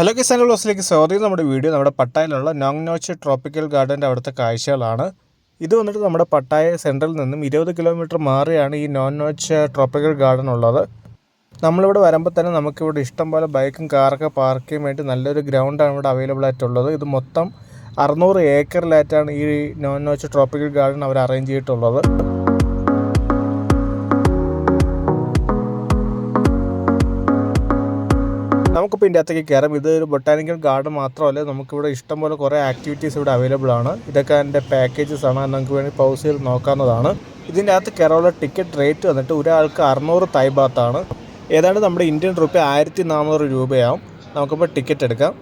Hello Kisan വ്ളോഗ്സിലേക്ക് സ്വാഗതം. നമ്മുടെ video നമ്മുടെ പട്ടായയിലുള്ള നോങ് നോച്ച് ട്രോപ്പിക്കൽ ഗാർഡൻ്റെ അവിടുത്തെ കാഴ്ചകളാണ്. ഇത് വന്നിട്ട് നമ്മുടെ പട്ടായ സെൻട്രലിൽ നിന്നും 20 കിലോമീറ്റർ മാറിയാണ് ഈ നോങ് നോച്ച് ട്രോപ്പിക്കൽ ഗാർഡൻ ഉള്ളത്. നമ്മളിവിടെ വരുമ്പോൾ തന്നെ നമുക്കിവിടെ ഇഷ്ടംപോലെ ബൈക്കും കാറൊക്കെ പാർക്ക് ചെയ്യാൻ വേണ്ടി നല്ലൊരു ഗ്രൗണ്ടാണ് ഇവിടെ അവൈലബിൾ ആയിട്ടുള്ളത്. ഇത് മൊത്തം 600 ഏക്കറിലായിട്ടാണ് ഈ നോങ് നോച്ച് ട്രോപ്പിക്കൽ ഗാർഡൻ അവർ അറേഞ്ച് ചെയ്തിട്ടുള്ളത്. നമുക്കിപ്പോൾ ഇതിൻ്റെ അകത്തേക്ക് കയറാം. ഇതൊരു ബൊട്ടാനിക്കൽ ഗാർഡൻ മാത്രമല്ല, നമുക്കിവിടെ ഇഷ്ടംപോലെ കുറേ ആക്ടിവിറ്റീസ് ഇവിടെ അവൈലബിൾ ആണ്. ഇതൊക്കെ അതിൻ്റെ പാക്കേജസ് ആണ്, നമുക്ക് വേണ്ടി പൗസ് ചെയ്ത് നോക്കാവുന്നതാണ്. ഇതിൻ്റെ അകത്ത് കയറാനുള്ള ടിക്കറ്റ് റേറ്റ് വന്നിട്ട് ഒരാൾക്ക് 600 തായ് ബാത്താണ്. ഏതാണ്ട് നമ്മുടെ ഇന്ത്യൻ റുപ്പി 1400 രൂപയാവും. നമുക്കിപ്പോൾ ടിക്കറ്റ് എടുക്കാം.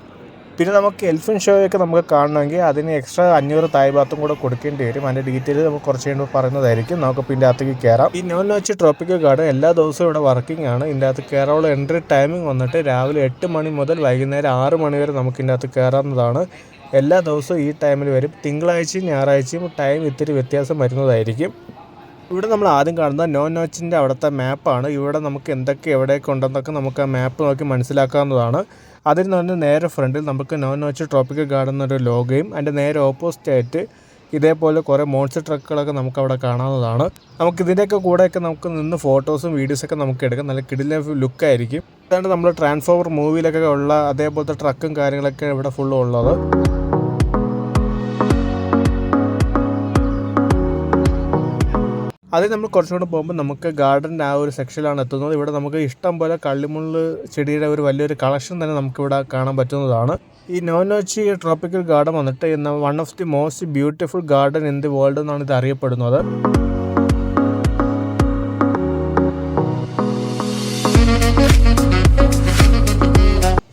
പിന്നെ നമുക്ക് എൽഫിൻ ഷോയൊക്കെ നമുക്ക് കാണണമെങ്കിൽ അതിന് എക്സ്ട്രാ 500 തായ് ബാത്തും കൂടെ കൊടുക്കേണ്ടി വരും. അതിൻ്റെ ഡീറ്റെയിൽ നമുക്ക് കുറച്ച് കഴിയുമ്പോൾ പറയുന്നതായിരിക്കും. നമുക്കിപ്പോൾ ഇതിൻ്റെ അകത്തേക്ക് കയറാം. ഈ നോങ് നോച്ച് ട്രോപ്പിക്കൽ ഗാർഡൻ എല്ലാ ദിവസവും ഇവിടെ വർക്കിംഗ് ആണ്. ഇതിൻ്റെ അകത്ത് കയറാനുള്ള എൻട്രി ടൈമിംഗ് വന്നിട്ട് രാവിലെ 8 മണി മുതൽ വൈകുന്നേരം 6 മണി വരെ നമുക്ക് ഇതിൻ്റെ അകത്ത് കയറാവുന്നതാണ്. എല്ലാ ദിവസവും ഈ ടൈമിൽ വരും. തിങ്കളാഴ്ചയും ഞായറാഴ്ചയും ടൈം ഇത്തിരി വ്യത്യാസം വരുന്നതായിരിക്കും. ഇവിടെ നമ്മൾ ആദ്യം കാണുന്നത് നോങ് നോച്ചിൻ്റെ അവിടുത്തെ മാപ്പാണ്. ഇവിടെ നമുക്ക് എന്തൊക്കെ എവിടെയൊക്കെ ഉണ്ടെന്നൊക്കെ നമുക്ക് ആ മാപ്പ് നോക്കി മനസ്സിലാക്കാവുന്നതാണ്. അതിൽ നിന്ന് നേരെ ഫ്രണ്ടിൽ നമുക്ക് നോങ് നോച്ച് ട്രോപ്പിക്കൽ ഗാർഡൻ എന്നൊരു ലോഗോയും അതിൻ്റെ നേരെ ഓപ്പോസിറ്റ് ആയിട്ട് ഇതേപോലെ കുറേ മോൺസ്റ്റർ ട്രക്കുകളൊക്കെ നമുക്ക് അവിടെ കാണാവുന്നതാണ്. നമുക്കിതിൻ്റെയൊക്കെ കൂടെയൊക്കെ നമുക്ക് നിന്ന് ഫോട്ടോസും വീഡിയോസൊക്കെ നമുക്ക് എടുക്കാം. നല്ല കിടിലൻ ലുക്കായിരിക്കും. അതാണ്ട് നമ്മൾ ട്രാൻസ്ഫോമർ മൂവിയിലൊക്കെ ഉള്ള അതേപോലത്തെ ട്രക്കും കാര്യങ്ങളൊക്കെ ഇവിടെ ഫുള്ളും ഉള്ളത്. അതിൽ നമ്മൾ കുറച്ചുകൂടെ പോകുമ്പോൾ നമുക്ക് ഗാർഡൻ്റെ ആ ഒരു സെക്ഷനിലാണ് എത്തുന്നത്. ഇവിടെ നമുക്ക് ഇഷ്ടം പോലെ കള്ളിമുള്ള് ചെടിയുടെ ഒരു വലിയൊരു കളക്ഷൻ തന്നെ നമുക്കിവിടെ കാണാൻ പറ്റുന്നതാണ്. ഈ നോങ് നോച്ച് ട്രോപ്പിക്കൽ ഗാർഡൻ വന്നിട്ട് one of the most beautiful garden in the world എന്നാണ് ഇത് അറിയപ്പെടുന്നത്.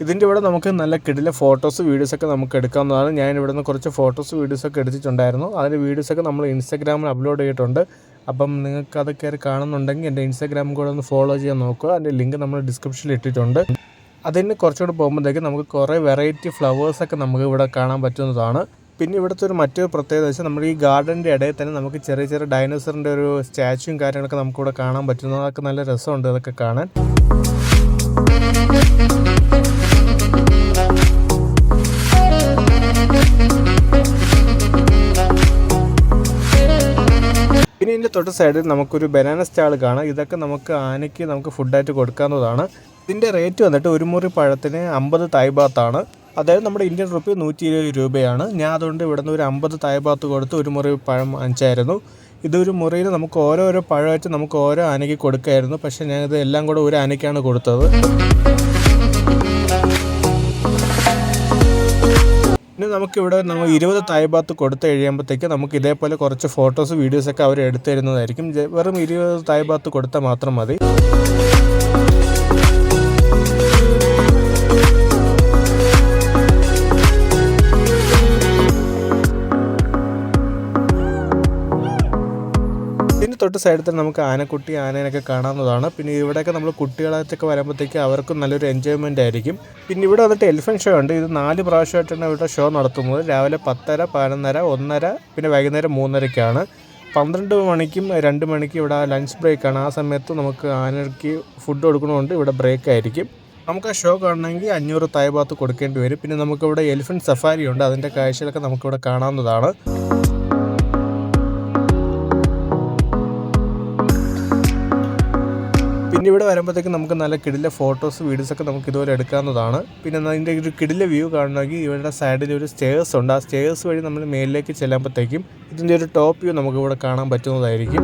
ഇതിൻ്റെ ഇവിടെ നമുക്ക് നല്ല കിടില ഫോട്ടോസ് വീഡിയോസൊക്കെ നമുക്ക് എടുക്കാവുന്നതാണ്. ഞാൻ ഇവിടെ നിന്ന് കുറച്ച് ഫോട്ടോസ് വീഡിയോസൊക്കെ എടുത്തിട്ടുണ്ടായിരുന്നു. അതിൻ്റെ വീഡിയോസൊക്കെ നമ്മൾ ഇൻസ്റ്റാഗ്രാമിൽ അപ്ലോഡ് ചെയ്തിട്ടുണ്ട്. അപ്പം നിങ്ങൾക്ക് അത് കയറി കാണുന്നുണ്ടെങ്കിൽ എൻ്റെ ഇൻസ്റ്റാഗ്രാം കൂടെ ഒന്ന് ഫോളോ ചെയ്യാൻ നോക്കുക. അതിൻ്റെ ലിങ്ക് നമ്മൾ ഡിസ്ക്രിപ്ഷനിൽ ഇട്ടിട്ടുണ്ട്. അതിന് കുറച്ചുകൂടെ പോകുമ്പോഴത്തേക്ക് നമുക്ക് കുറേ വെറൈറ്റി ഫ്ലവേഴ്സൊക്കെ നമുക്ക് ഇവിടെ കാണാൻ പറ്റുന്നതാണ്. പിന്നെ ഇവിടുത്തെ ഒരു മറ്റൊരു പ്രത്യേകത വെച്ചാൽ നമ്മുടെ ഈ ഗാർഡൻ്റെ ഇടയിൽ തന്നെ നമുക്ക് ചെറിയ ചെറിയ ഡൈനോസറിൻ്റെ ഒരു സ്റ്റാച്യൂയും കാര്യങ്ങളൊക്കെ നമുക്കിവിടെ കാണാൻ പറ്റുന്നത്. അതൊക്കെ നല്ല രസമുണ്ട് അതൊക്കെ കാണാൻ. പിന്നെ ഇതിൻ്റെ തൊട്ട് സൈഡിൽ നമുക്കൊരു ബനാന സ്റ്റാൾ കാണാം. ഇതൊക്കെ നമുക്ക് ഫുഡായിട്ട് കൊടുക്കാവുന്നതാണ്. ഇതിൻ്റെ റേറ്റ് വന്നിട്ട് ഒരു മുറി പഴത്തിന് 50 തായ് ബാത്താണ്. അതായത് നമ്മുടെ ഇന്ത്യൻ റുപ്പി 120 രൂപയാണ്. ഞാൻ അതുകൊണ്ട് ഇവിടെ നിന്ന് ഒരു 50 തായ് ബാത്ത് കൊടുത്ത് ഒരു മുറി പഴം വാങ്ങിച്ചായിരുന്നു. ഇതൊരു മുറിയിൽ നമുക്ക് ഓരോരോ പഴമായിട്ട് നമുക്ക് ഓരോ ആനയ്ക്ക് കൊടുക്കായിരുന്നു. പക്ഷേ ഞാനിത് എല്ലാം കൂടെ ഒരു ആനയ്ക്കാണ് കൊടുത്തത്. പിന്നെ നമുക്കിവിടെ 20 തായ് ബാത്ത് കൊടുത്ത് കഴിയുമ്പോഴത്തേക്ക് നമുക്ക് ഇതേപോലെ കുറച്ച് ഫോട്ടോസ് വീഡിയോസൊക്കെ അവർ എടുത്തു തരുന്നതായിരിക്കും. വെറും 20 തായ് ബാത്ത് കൊടുത്താൽ മാത്രം മതി. തൊട്ട് സൈഡിൽ തന്നെ നമുക്ക് ആനേനൊക്കെ കാണാവുന്നതാണ്. പിന്നെ ഇവിടെയൊക്കെ നമ്മൾ കുട്ടികളായിട്ടൊക്കെ വരുമ്പോഴത്തേക്ക് അവർക്കും നല്ലൊരു എൻജോയ്മെൻ്റ് ആയിരിക്കും. പിന്നെ ഇവിടെ വന്നിട്ട് എലിഫൻ ഷോ ഉണ്ട്. ഇത് 4 പ്രാവശ്യമായിട്ടാണ് ഇവിടെ ഷോ നടത്തുന്നത്. രാവിലെ 10:30, 11:30, 1:30, പിന്നെ വൈകുന്നേരം 3:30ക്കാണ്. 12 മണിക്കും 2 മണിക്കും ഇവിടെ ലഞ്ച് ബ്രേക്കാണ്. ആ സമയത്ത് നമുക്ക് ആനയ്ക്ക് ഫുഡ് കൊടുക്കണമുണ്ട്. ഇവിടെ ബ്രേക്ക് ആയിരിക്കും. നമുക്ക് ആ ഷോ കാണണമെങ്കിൽ 500 തായ് ബാത്ത് കൊടുക്കേണ്ടി വരും. പിന്നെ നമുക്കിവിടെ എലിഫൻറ്റ് സഫാരി ഉണ്ട്. അതിൻ്റെ കാഴ്ചകളൊക്കെ നമുക്കിവിടെ കാണാവുന്നതാണ്. പിന്നെ ഇവിടെ വരുമ്പോഴത്തേക്കും നമുക്ക് നല്ല കിടില ഫോട്ടോസ് വീഡിയോസൊക്കെ നമുക്ക് ഇതുപോലെ എടുക്കാവുന്നതാണ്. പിന്നെ അതിൻ്റെ ഒരു കിടില വ്യൂ കാണണമെങ്കിൽ ഇവരുടെ സൈഡിൽ ഒരു സ്റ്റേഴ്സ് ഉണ്ട്. ആ സ്റ്റേഴ്സ് വഴി നമ്മൾ മേലിലേക്ക് ചെല്ലുമ്പോഴത്തേക്കും ഇതിൻ്റെ ഒരു ടോപ്പ് വ്യൂ നമുക്കിവിടെ കാണാൻ പറ്റുന്നതായിരിക്കും.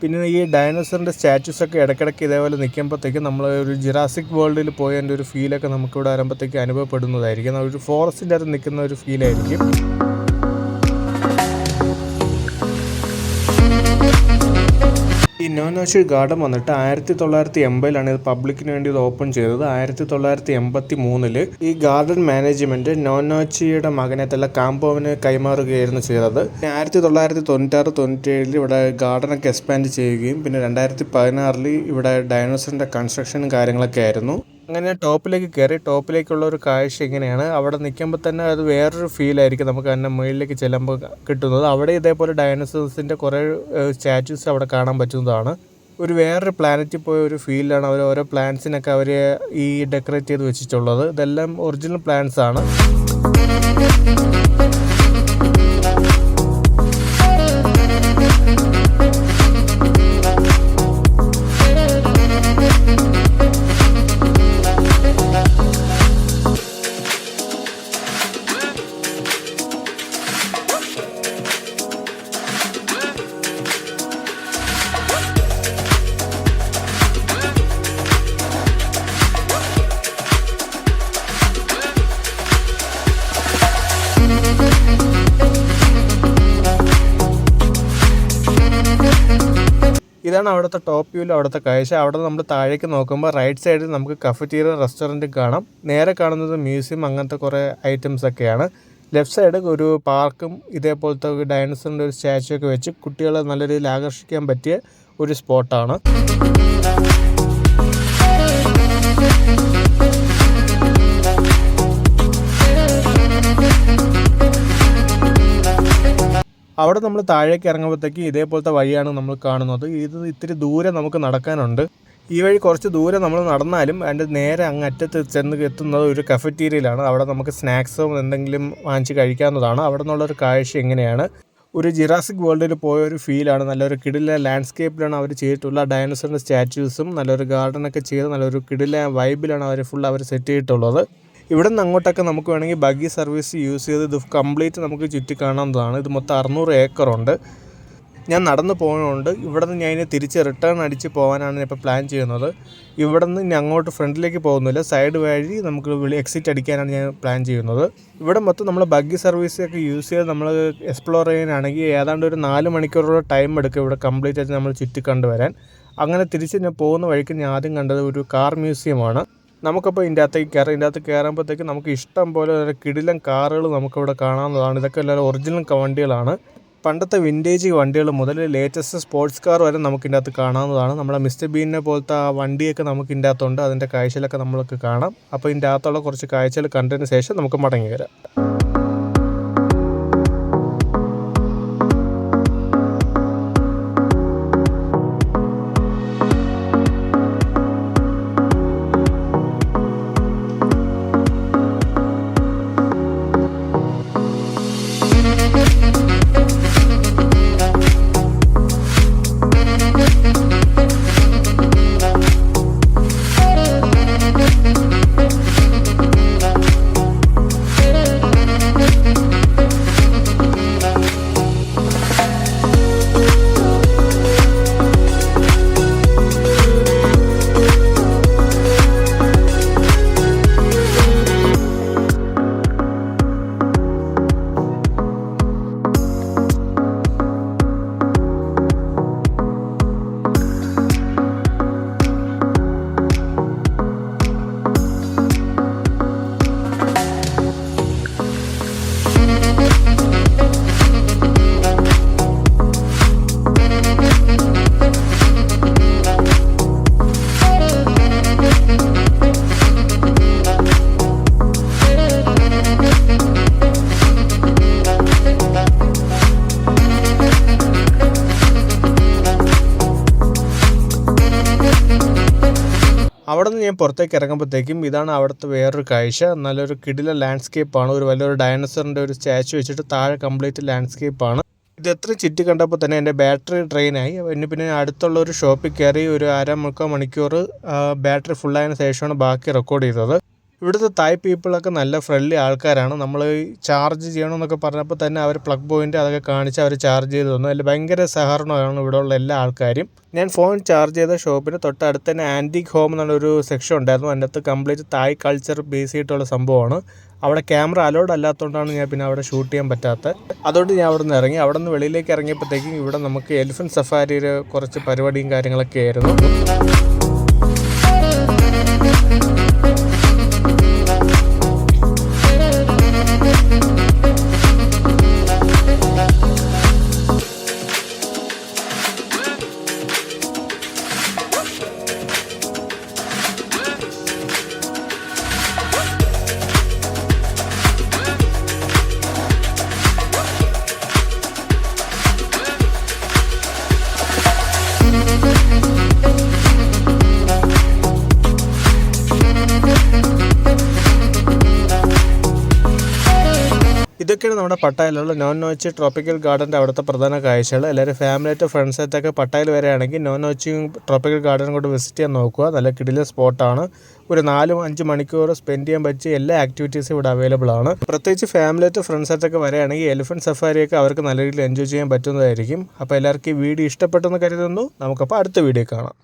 പിന്നെ ഈ ഡൈനോസറിൻ്റെ സ്റ്റാച്യൂസൊക്കെ ഇടയ്ക്കിടയ്ക്ക് ഇതേപോലെ നിൽക്കുമ്പോഴത്തേക്കും നമ്മൾ ഒരു ജുറാസിക് വേൾഡിൽ പോയതിൻ്റെ ഒരു ഫീലൊക്കെ നമുക്കിവിടെ വരുമ്പോഴത്തേക്ക് അനുഭവപ്പെടുന്നതായിരിക്കും. ഒരു ഫോറസ്റ്റിൻ്റെ അകത്ത് നിൽക്കുന്ന ഒരു ഫീലായിരിക്കും. ഈ നോങ് നോച്ച് ഗാർഡൻ വന്നിട്ട് 1980 ഇത് പബ്ലിക്കിന് വേണ്ടി ഇത് ഓപ്പൺ ചെയ്തത്. 1983 ഈ ഗാർഡൻ മാനേജ്മെന്റ് നോങ് നോച്ചിയുടെ മകനെ തല്ല കാംബോവിന് കൈമാറുകയായിരുന്നു ചെയ്തത്. 1996-97 ഇവിടെ ഗാർഡനൊക്കെ എക്സ്പാൻഡ് ചെയ്യുകയും പിന്നെ 2016 ഇവിടെ ഡൈനോസറിന്റെ കൺസ്ട്രക്ഷനും കാര്യങ്ങളൊക്കെ ആയിരുന്നു. അങ്ങനെ ടോപ്പിലേക്ക് കയറി. ടോപ്പിലേക്കുള്ള ഒരു കാഴ്ച ഇങ്ങനെയാണ്. അവിടെ നിൽക്കുമ്പോൾ തന്നെ അത് വേറൊരു ഫീലായിരിക്കും നമുക്ക് തന്നെ മുകളിലേക്ക് ചെല്ലുമ്പോൾ കിട്ടുന്നത്. അവിടെ ഇതേപോലെ ഡൈനോസേഴ്സിൻ്റെ കുറേ സ്റ്റാച്യൂസ് അവിടെ കാണാൻ പറ്റുന്നതാണ്. ഒരു വേറൊരു പ്ലാനറ്റിൽ പോയ ഒരു ഫീലാണ് അവർ ഓരോ പ്ലാന്റ്സിനൊക്കെ അവർ ഈ ഡെക്കറേറ്റ് ചെയ്ത് വെച്ചിട്ടുള്ളത്. ഇതെല്ലാം ഒറിജിനൽ പ്ലാന്റ്സ് ആണ്. ഇതാണ് അവിടുത്തെ ടോപ്പ് വ്യൂവിൽ അവിടുത്തെ കാഴ്ച. അവിടെ നമ്മൾ താഴേക്ക് നോക്കുമ്പോൾ റൈറ്റ് സൈഡിൽ നമുക്ക് കഫറ്റീരിയ റെസ്റ്റോറൻറ്റ് കാണാം. നേരെ കാണുന്നത് മ്യൂസിയം അങ്ങനത്തെ കുറേ ഐറ്റംസ് ഒക്കെയാണ്. ലെഫ്റ്റ് സൈഡ് ഒരു പാർക്കും ഇതേപോലത്തെ ഒരു ഡൈനോസറിൻ്റെ ഒരു സ്റ്റാച്ചു ഒക്കെ വെച്ച് കുട്ടികളെ നല്ല രീതിയിൽ ആകർഷിക്കാൻ പറ്റിയ ഒരു സ്പോട്ടാണ്. അവിടെ നമ്മൾ താഴേക്ക് ഇറങ്ങുമ്പോഴത്തേക്ക് ഇതേപോലത്തെ വഴിയാണ് നമ്മൾ കാണുന്നത്. ഇത് ഇത്തിരി ദൂരെ നമുക്ക് നടക്കാനുണ്ട്. ഈ വഴി കുറച്ച് ദൂരെ നമ്മൾ നടന്നാലും അതിൻ്റെ നേരെ അങ്ങറ്റത്ത് ചെന്ന് എത്തുന്നത് ഒരു കഫറ്റീരിയയിലാണ്. അവിടെ നമുക്ക് സ്നാക്സോ എന്തെങ്കിലും വാങ്ങിച്ച് കഴിക്കാവുന്നതാണ്. അവിടെ നിന്നുള്ളൊരു കാഴ്ച എങ്ങനെയാണ്, ഒരു ജിറാസിക് വേൾഡിൽ പോയ ഒരു ഫീലാണ്. നല്ലൊരു കിടില ലാൻഡ്സ്കേപ്പിലാണ് അവർ ചെയ്തിട്ടുള്ള ഡൈനോസറിൻ്റെ സ്റ്റാച്യൂസും നല്ലൊരു ഗാർഡനൊക്കെ ചെയ്ത് നല്ലൊരു കിടില വൈബിലാണ് അവർ സെറ്റ് ചെയ്തിട്ടുള്ളത്. ഇവിടെ നിന്ന് അങ്ങോട്ടൊക്കെ നമുക്ക് വേണമെങ്കിൽ ബഗ്ഗി സർവീസ് യൂസ് ചെയ്ത് ഇത് കംപ്ലീറ്റ് നമുക്ക് ചുറ്റി കാണാവുന്നതാണ്. ഇത് മൊത്തം 600 ഏക്കറുണ്ട്. ഞാൻ നടന്നു പോകുന്നുണ്ട്. ഇവിടെ നിന്ന് ഞാൻ ഇനി തിരിച്ച് റിട്ടേൺ അടിച്ച് പോകാനാണ് ഇപ്പോൾ പ്ലാൻ ചെയ്യുന്നത്. ഇവിടെ നിന്ന് ഇനി അങ്ങോട്ട് ഫ്രണ്ടിലേക്ക് പോകുന്നില്ല, സൈഡ് വഴി നമുക്ക് എക്സിറ്റ് അടിക്കാനാണ് ഞാൻ പ്ലാൻ ചെയ്യുന്നത്. ഇവിടെ മൊത്തം നമ്മൾ ബഗ്ഗി സർവീസൊക്കെ യൂസ് ചെയ്ത് നമ്മൾ എക്സ്പ്ലോർ ചെയ്യാനാണെങ്കിൽ ഏതാണ്ട് ഒരു 4 മണിക്കൂറോളം ടൈം എടുക്കും ഇവിടെ കംപ്ലീറ്റ് ആയിട്ട് നമ്മൾ ചുറ്റി കണ്ടുവരാൻ. അങ്ങനെ തിരിച്ച് ഞാൻ പോകുന്ന വഴിക്ക് ഞാൻ ആദ്യം കണ്ടത് ഒരു കാർ മ്യൂസിയമാണ്. നമുക്കപ്പോൾ ഇതിൻ്റെ അകത്ത് കയറുമ്പോഴത്തേക്ക് നമുക്ക് ഇഷ്ടം പോലെ കിടിലൻ കാറുകൾ നമുക്കിവിടെ കാണാവുന്നതാണ്. ഇതൊക്കെ എല്ലാവരും ഒറിജിനൽ വണ്ടികളാണ്. പണ്ടത്തെ വിൻറ്റേജ് വണ്ടികൾ മുതൽ ലേറ്റസ്റ്റ് സ്പോർട്സ് കാർ വരെ നമുക്ക് ഇതിൻ്റെ അകത്ത് കാണാവുന്നതാണ്. നമ്മുടെ മിസ്റ്റർ ബീനിനെ പോലത്തെ ആ വണ്ടിയൊക്കെ നമുക്ക് ഇതിൻ്റെ അകത്തുണ്ട്. അതിൻ്റെ കാഴ്ചകളൊക്കെ നമ്മൾക്ക് കാണാം. അപ്പോൾ ഇതിൻ്റെ അകത്തുള്ള കുറച്ച് കാഴ്ചകൾ കണ്ടതിന് ശേഷം നമുക്ക് മടങ്ങി വരാം. അവിടെ നിന്ന് ഞാൻ പുറത്തേക്ക് ഇറങ്ങുമ്പോഴത്തേക്കും ഇതാണ് അവിടുത്തെ വേറൊരു കാഴ്ച. നല്ലൊരു കിടില ലാൻഡ്സ്കേപ്പാണ്. ഒരു വലിയൊരു ഡൈനോസറിൻ്റെ ഒരു സ്റ്റാച്ചു വെച്ചിട്ട് താഴെ കംപ്ലീറ്റ് ലാൻഡ്സ്കേപ്പാണ്. ഇത് എത്ര ചുറ്റി കണ്ടപ്പോൾ തന്നെ എൻ്റെ ബാറ്ററി ഡ്രെയിനായി. പിന്നെ അടുത്തുള്ള ഒരു ഷോപ്പിൽ കയറി ഒരു 1/2 മണിക്കൂർ ബാറ്ററി ഫുള്ളായതിനു ശേഷമാണ് ബാക്കി റെക്കോർഡ് ചെയ്തത്. ഇവിടുത്തെ തായ് പീപ്പിളൊക്കെ നല്ല ഫ്രണ്ട്ലി ആൾക്കാരാണ്. നമ്മൾ ചാർജ് ചെയ്യണമെന്നൊക്കെ പറഞ്ഞപ്പോൾ തന്നെ അവർ പ്ലഗ് പോയിൻ്റ് അതൊക്കെ കാണിച്ച് അവർ ചാർജ് ചെയ്ത് തന്നു. അതിൽ ഭയങ്കര സഹകരണമാണ് ഇവിടെ ഉള്ള എല്ലാ ആൾക്കാരും. ഞാൻ ഫോൺ ചാർജ് ചെയ്ത ഷോപ്പിന് തൊട്ടടുത്ത് തന്നെ ആൻറ്റിക് ഹോം എന്നുള്ളൊരു സെക്ഷൻ ഉണ്ടായിരുന്നു. അതിൻ്റെ അകത്ത് കംപ്ലീറ്റ് തായ് കൾച്ചർ ബേസ് ചെയ്തിട്ടുള്ള സംഭവമാണ്. അവിടെ ക്യാമറ അലൗഡ് അല്ലാത്തതുകൊണ്ടാണ് ഞാൻ പിന്നെ അവിടെ ഷൂട്ട് ചെയ്യാൻ പറ്റാത്തത്. അതുകൊണ്ട് ഞാൻ അവിടെ നിന്ന് ഇറങ്ങി. അവിടെ നിന്ന് വെളിയിലേക്ക് ഇറങ്ങിയപ്പോഴത്തേക്കും ഇവിടെ നമുക്ക് എലിഫൻറ്റ് സഫാരിയിൽ കുറച്ച് പരിപാടിയും കാര്യങ്ങളൊക്കെ ആയിരുന്നു. ഇതൊക്കെയാണ് നമ്മുടെ പട്ടായയിലുള്ള നോച്ച് ട്രോപ്പിക്കൽ ഗാർഡൻ്റെ അവിടുത്തെ പ്രധാന കാഴ്ചകൾ. എല്ലാവരും ഫാമിലിയായിട്ട് ഫ്രണ്ട്സായിട്ടൊക്കെ പട്ടായയിൽ വരികയാണെങ്കിൽ നോച്ചും ട്രോപ്പിക്കൽ ഗാർഡനും കൂടെ വിസിറ്റ് ചെയ്യാൻ നോക്കുക. നല്ല കിടിലൻ സ്പോട്ടാണ്. ഒരു 4-5 മണിക്കൂർ സ്പെൻഡ് ചെയ്യാൻ പറ്റിയ എല്ലാ ആക്ടിവിറ്റീസും ഇവിടെ അവൈലബിൾ ആണ്. പ്രത്യേകിച്ച് ഫാമിലിയായിട്ട് ഫ്രണ്ട്സായിട്ടൊക്കെ വരികയാണെങ്കിൽ എലിഫൻറ്റ് സഫാരിയൊക്കെ അവർക്ക് നല്ല രീതിയിൽ എൻജോയ് ചെയ്യാൻ പറ്റുന്നതായിരിക്കും. അപ്പോൾ എല്ലാവർക്കും ഈ വീഡിയോ ഇഷ്ടപ്പെട്ടെന്ന് കരുതുന്നു. നമുക്കപ്പോൾ അടുത്ത വീഡിയോ കാണാം.